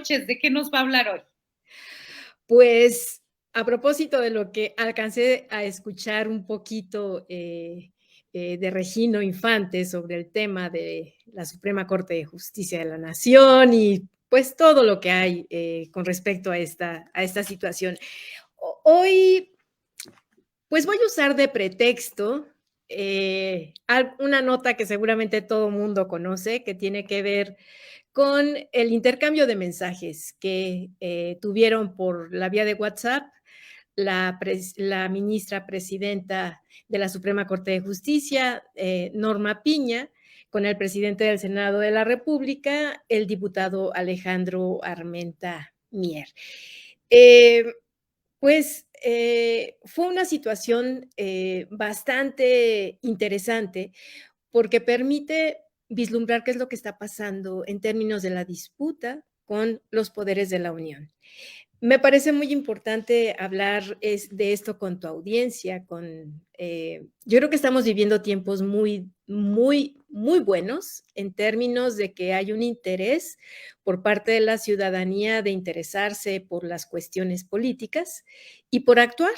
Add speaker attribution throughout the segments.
Speaker 1: noches. ¿De qué nos va a hablar hoy?
Speaker 2: Pues, a propósito de lo que alcancé a escuchar un poquito, de Regino Infante sobre el tema de la Suprema Corte de Justicia de la Nación y, pues, todo lo que hay, con respecto a esta situación. Hoy, pues, voy a usar de pretexto, una nota que seguramente todo mundo conoce, que tiene que ver con el intercambio de mensajes que tuvieron por la vía de WhatsApp la ministra presidenta de la Suprema Corte de Justicia, Norma Piña, con el presidente del Senado de la República, el diputado Alejandro Armenta Mier. Fue una situación bastante interesante porque permite vislumbrar qué es lo que está pasando en términos de la disputa con los poderes de la Unión. Me parece muy importante hablar de esto con tu audiencia, yo creo que estamos viviendo tiempos muy buenos en términos de que hay un interés por parte de la ciudadanía de interesarse por las cuestiones políticas y por actuar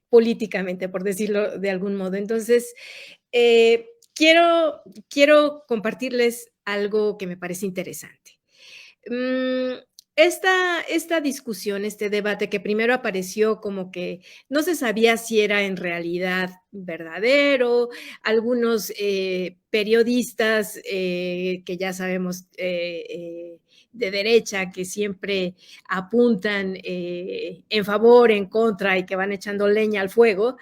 Speaker 2: políticamente, por decirlo de algún modo. Entonces, eh, quiero compartirles algo que me parece interesante. Esta discusión, este debate que primero apareció como que no se sabía si era en realidad verdadero, algunos periodistas que ya sabemos de derecha que siempre apuntan en favor, en contra y que van echando leña al fuego,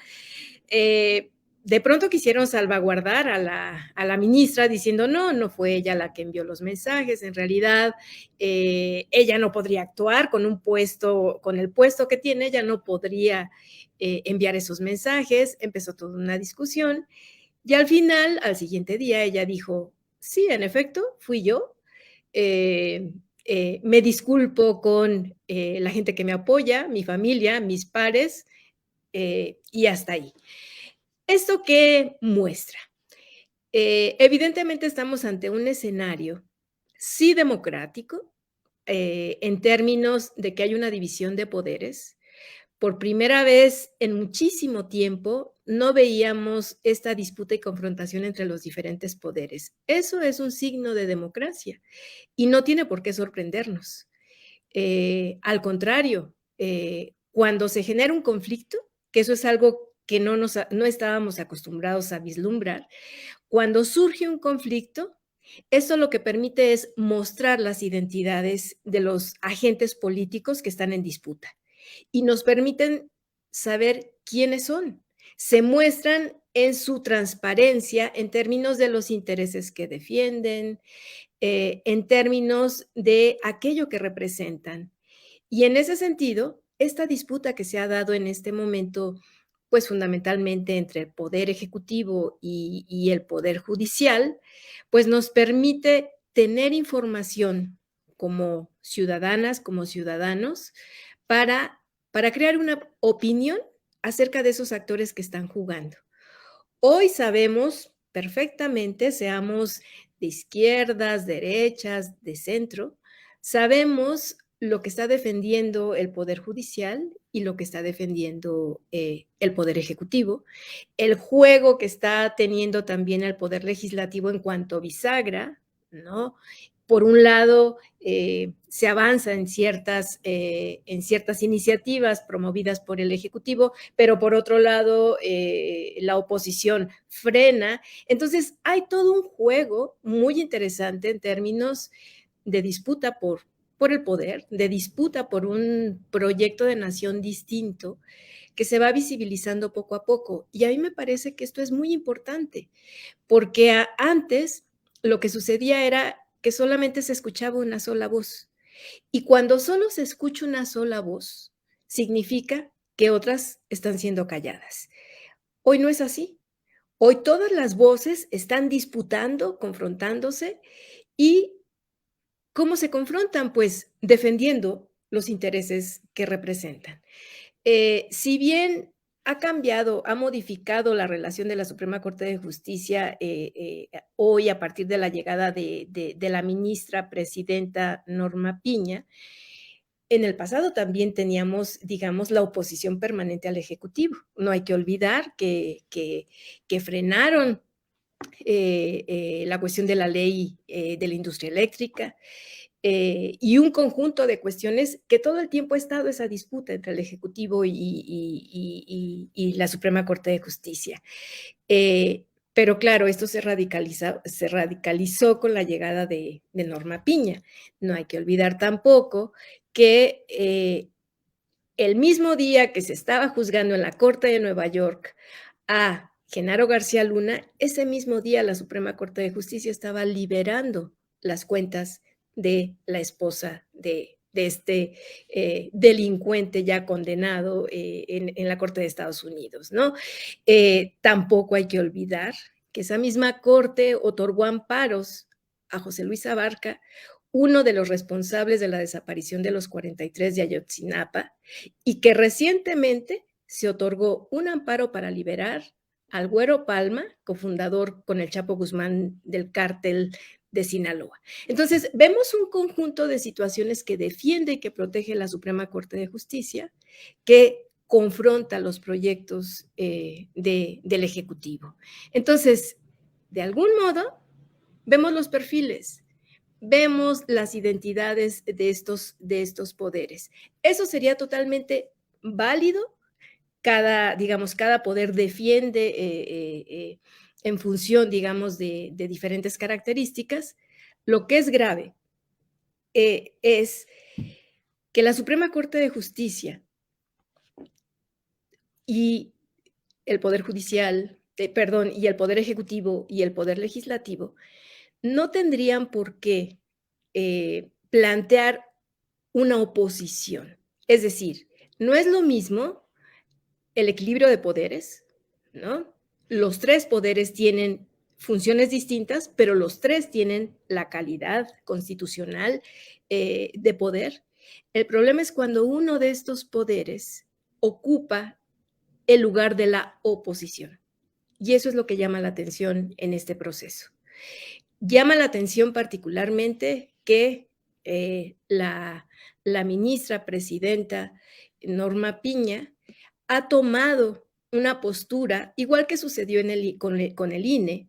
Speaker 2: de pronto quisieron salvaguardar a la ministra diciendo, no fue ella la que envió los mensajes, en realidad ella no podría actuar con el puesto que tiene, ella no podría enviar esos mensajes, empezó toda una discusión y al final, al siguiente día, ella dijo, sí, en efecto, fui yo, me disculpo con la gente que me apoya, mi familia, mis pares, y hasta ahí. ¿Esto qué muestra? Evidentemente estamos ante un escenario, sí democrático, en términos de que hay una división de poderes. Por primera vez en muchísimo tiempo no veíamos esta disputa y confrontación entre los diferentes poderes. Eso es un signo de democracia y no tiene por qué sorprendernos. Al contrario, cuando se genera un conflicto, que eso es algo que no estábamos acostumbrados a vislumbrar, cuando surge un conflicto, esto lo que permite es mostrar las identidades de los agentes políticos que están en disputa y nos permiten saber quiénes son. Se muestran en su transparencia en términos de los intereses que defienden, en términos de aquello que representan. Y en ese sentido, esta disputa que se ha dado en este momento, pues fundamentalmente entre el poder ejecutivo y el poder judicial, pues nos permite tener información como ciudadanas, como ciudadanos, para crear una opinión acerca de esos actores que están jugando. Hoy sabemos perfectamente, seamos de izquierdas, derechas, de centro, sabemos lo que está defendiendo el Poder Judicial y lo que está defendiendo el Poder Ejecutivo, el juego que está teniendo también el Poder Legislativo en cuanto bisagra, ¿no? Por un lado, se avanza en ciertas iniciativas promovidas por el Ejecutivo, pero por otro lado, la oposición frena. Entonces, hay todo un juego muy interesante en términos de disputa por el poder, de disputa por un proyecto de nación distinto que se va visibilizando poco a poco. Y a mí me parece que esto es muy importante, porque antes lo que sucedía era que solamente se escuchaba una sola voz. Y cuando solo se escucha una sola voz, significa que otras están siendo calladas. Hoy no es así. Hoy todas las voces están disputando, confrontándose y ¿cómo se confrontan? Pues defendiendo los intereses que representan. Si bien ha cambiado, ha modificado la relación de la Suprema Corte de Justicia hoy a partir de la llegada de la ministra presidenta Norma Piña. En el pasado también teníamos, digamos, la oposición permanente al Ejecutivo. No hay que olvidar que frenaron la cuestión de la ley de la industria eléctrica, y un conjunto de cuestiones que todo el tiempo ha estado esa disputa entre el Ejecutivo y la Suprema Corte de Justicia. Pero claro, esto se radicalizó con la llegada de Norma Piña. No hay que olvidar tampoco que el mismo día que se estaba juzgando en la Corte de Nueva York a Genaro García Luna, ese mismo día la Suprema Corte de Justicia estaba liberando las cuentas de la esposa de este delincuente ya condenado en la Corte de Estados Unidos, ¿no? Tampoco hay que olvidar que esa misma Corte otorgó amparos a José Luis Abarca, uno de los responsables de la desaparición de los 43 de Ayotzinapa, y que recientemente se otorgó un amparo para liberar al Güero Palma, cofundador con el Chapo Guzmán del cártel de Sinaloa. Entonces, vemos un conjunto de situaciones que defiende y que protege la Suprema Corte de Justicia, que confronta los proyectos del Ejecutivo. Entonces, de algún modo, vemos los perfiles, vemos las identidades de estos poderes. Eso sería totalmente válido. Digamos, cada poder defiende en función, digamos, de diferentes características. Lo que es grave es que la Suprema Corte de Justicia y el Poder Judicial, perdón, y el Poder Ejecutivo y el Poder Legislativo no tendrían por qué plantear una oposición. Es decir, no es lo mismo el equilibrio de poderes, ¿no? Los tres poderes tienen funciones distintas, pero los tres tienen la calidad constitucional de poder. El problema es cuando uno de estos poderes ocupa el lugar de la oposición. Y eso es lo que llama la atención en este proceso. Llama la atención particularmente que la ministra presidenta Norma Piña ha tomado una postura, igual que sucedió con el INE,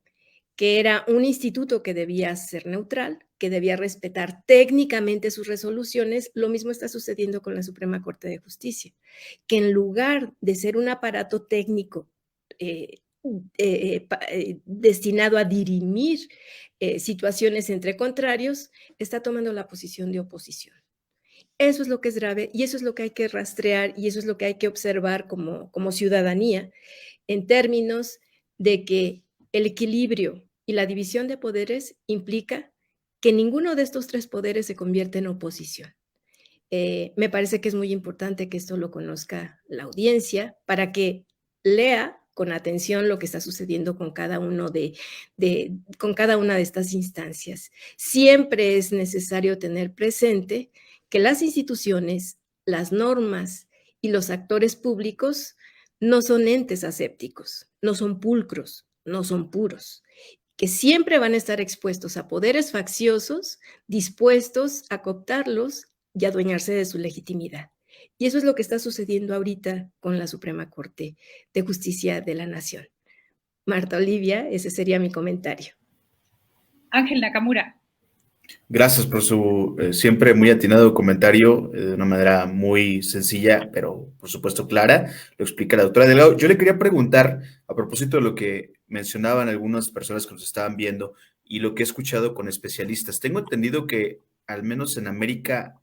Speaker 2: que era un instituto que debía ser neutral, que debía respetar técnicamente sus resoluciones. Lo mismo está sucediendo con la Suprema Corte de Justicia, que en lugar de ser un aparato técnico destinado a dirimir situaciones entre contrarios, está tomando la posición de oposición. Eso es lo que es grave y eso es lo que hay que rastrear y eso es lo que hay que observar como ciudadanía en términos de que el equilibrio y la división de poderes implica que ninguno de estos tres poderes se convierte en oposición. Me parece que es muy importante que esto lo conozca la audiencia para que lea con atención lo que está sucediendo con cada una de estas instancias. Siempre es necesario tener presente que las instituciones, las normas y los actores públicos no son entes asépticos, no son pulcros, no son puros, que siempre van a estar expuestos a poderes facciosos dispuestos a cooptarlos y adueñarse de su legitimidad. Y eso es lo que está sucediendo ahorita con la Suprema Corte de Justicia de la Nación. Marta Olivia, ese sería mi comentario.
Speaker 1: Ángel Nakamura.
Speaker 3: Gracias por su siempre muy atinado comentario, de una manera muy sencilla, pero por supuesto clara. Lo explica la doctora Delgado. Yo le quería preguntar, a propósito de lo que mencionaban algunas personas que nos estaban viendo y lo que he escuchado con especialistas. Tengo entendido que, al menos en América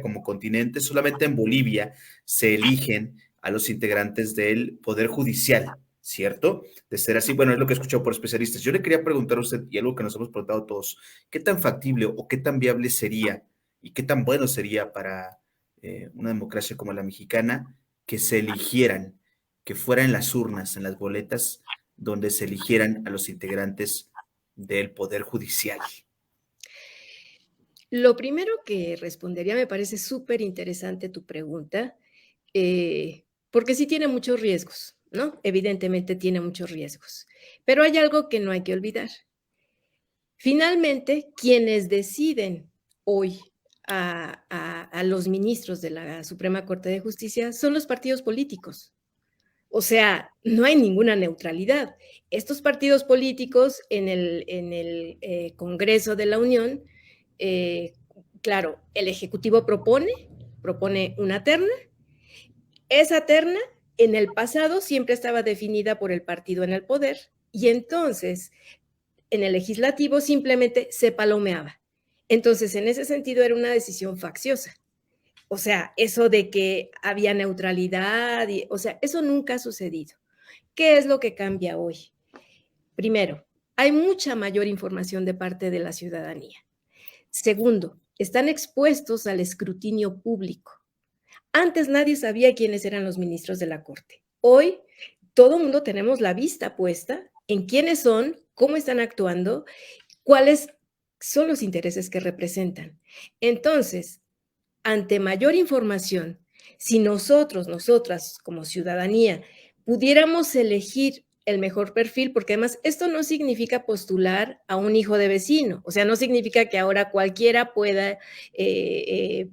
Speaker 3: como continente, solamente en Bolivia se eligen a los integrantes del Poder Judicial, ¿cierto? De ser así, bueno, es lo que he escuchado por especialistas. Yo le quería preguntar a usted, y algo que nos hemos preguntado todos, ¿qué tan factible o qué tan viable sería y qué tan bueno sería para una democracia como la mexicana que se eligieran, que fuera en las urnas, en las boletas, donde se eligieran a los integrantes del Poder Judicial?
Speaker 2: Lo primero que respondería, me parece súper interesante tu pregunta, porque sí tiene muchos riesgos, ¿no? Evidentemente tiene muchos riesgos, pero hay algo que no hay que olvidar. Finalmente, quienes deciden hoy a los ministros de la Suprema Corte de Justicia son los partidos políticos. O sea, no hay ninguna neutralidad. Estos partidos políticos en el Congreso de la Unión, claro, el Ejecutivo propone una terna. Esa terna en el pasado siempre estaba definida por el partido en el poder y entonces en el legislativo simplemente se palomeaba. Entonces, en ese sentido era una decisión facciosa. O sea, eso de que había neutralidad, o sea, eso nunca ha sucedido. ¿Qué es lo que cambia hoy? Primero, hay mucha mayor información de parte de la ciudadanía. Segundo, están expuestos al escrutinio público. Antes nadie sabía quiénes eran los ministros de la Corte. Hoy todo el mundo tenemos la vista puesta en quiénes son, cómo están actuando, cuáles son los intereses que representan. Entonces, ante mayor información, si nosotras como ciudadanía, pudiéramos elegir el mejor perfil, porque además esto no significa postular a un hijo de vecino, o sea, no significa que ahora cualquiera pueda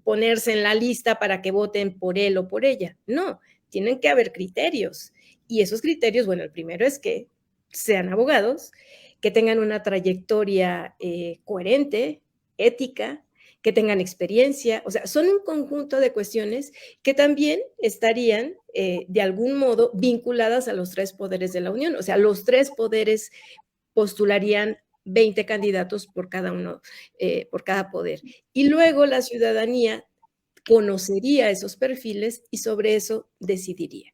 Speaker 2: ponerse en la lista para que voten por él o por ella. No, tienen que haber criterios. Y esos criterios, bueno, el primero es que sean abogados, que tengan una trayectoria coherente, ética, que tengan experiencia, o sea, son un conjunto de cuestiones que también estarían de algún modo vinculadas a los tres poderes de la Unión, o sea, los tres poderes postularían 20 candidatos por cada uno, por cada poder. Y luego la ciudadanía conocería esos perfiles y sobre eso decidiría.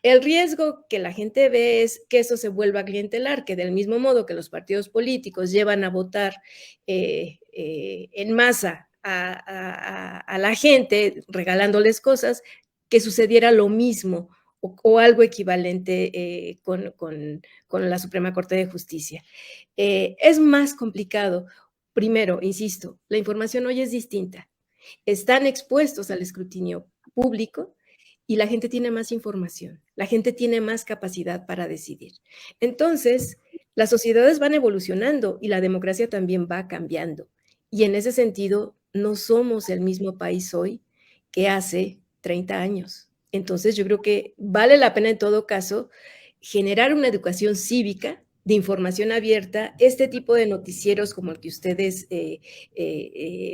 Speaker 2: El riesgo que la gente ve es que eso se vuelva clientelar, que del mismo modo que los partidos políticos llevan a votar en masa a la gente regalándoles cosas, que sucediera lo mismo o algo equivalente con la Suprema Corte de Justicia. Es más complicado. Primero, insisto, la información hoy es distinta. Están expuestos al escrutinio público y la gente tiene más información, la gente tiene más capacidad para decidir. Entonces, las sociedades van evolucionando y la democracia también va cambiando. Y en ese sentido, no somos el mismo país hoy que hace 30 años. Entonces, yo creo que vale la pena en todo caso generar una educación cívica de información abierta. Este tipo de noticieros como el que ustedes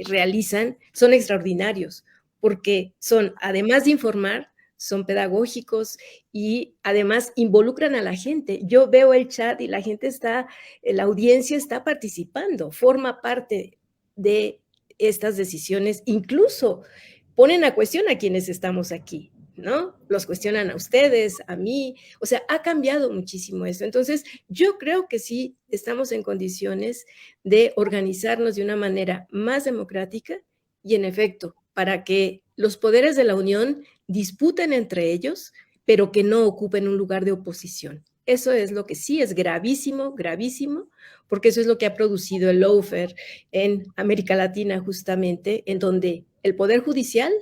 Speaker 2: realizan son extraordinarios porque son, además de informar, son pedagógicos y además involucran a la gente. Yo veo el chat y la gente está, la audiencia está participando, forma parte de estas decisiones, incluso ponen a cuestión a quienes estamos aquí, ¿no? Los cuestionan a ustedes, a mí, o sea, ha cambiado muchísimo eso. Entonces, yo creo que sí estamos en condiciones de organizarnos de una manera más democrática y, en efecto, para que los poderes de la Unión disputen entre ellos, pero que no ocupen un lugar de oposición. Eso es lo que sí es gravísimo, gravísimo, porque eso es lo que ha producido el lawfare en América Latina justamente, en donde el Poder Judicial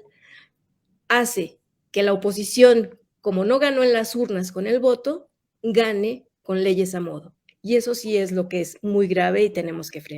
Speaker 2: hace que la oposición, como no ganó en las urnas con el voto, gane con leyes a modo. Y eso sí es lo que es muy grave y tenemos que frenar.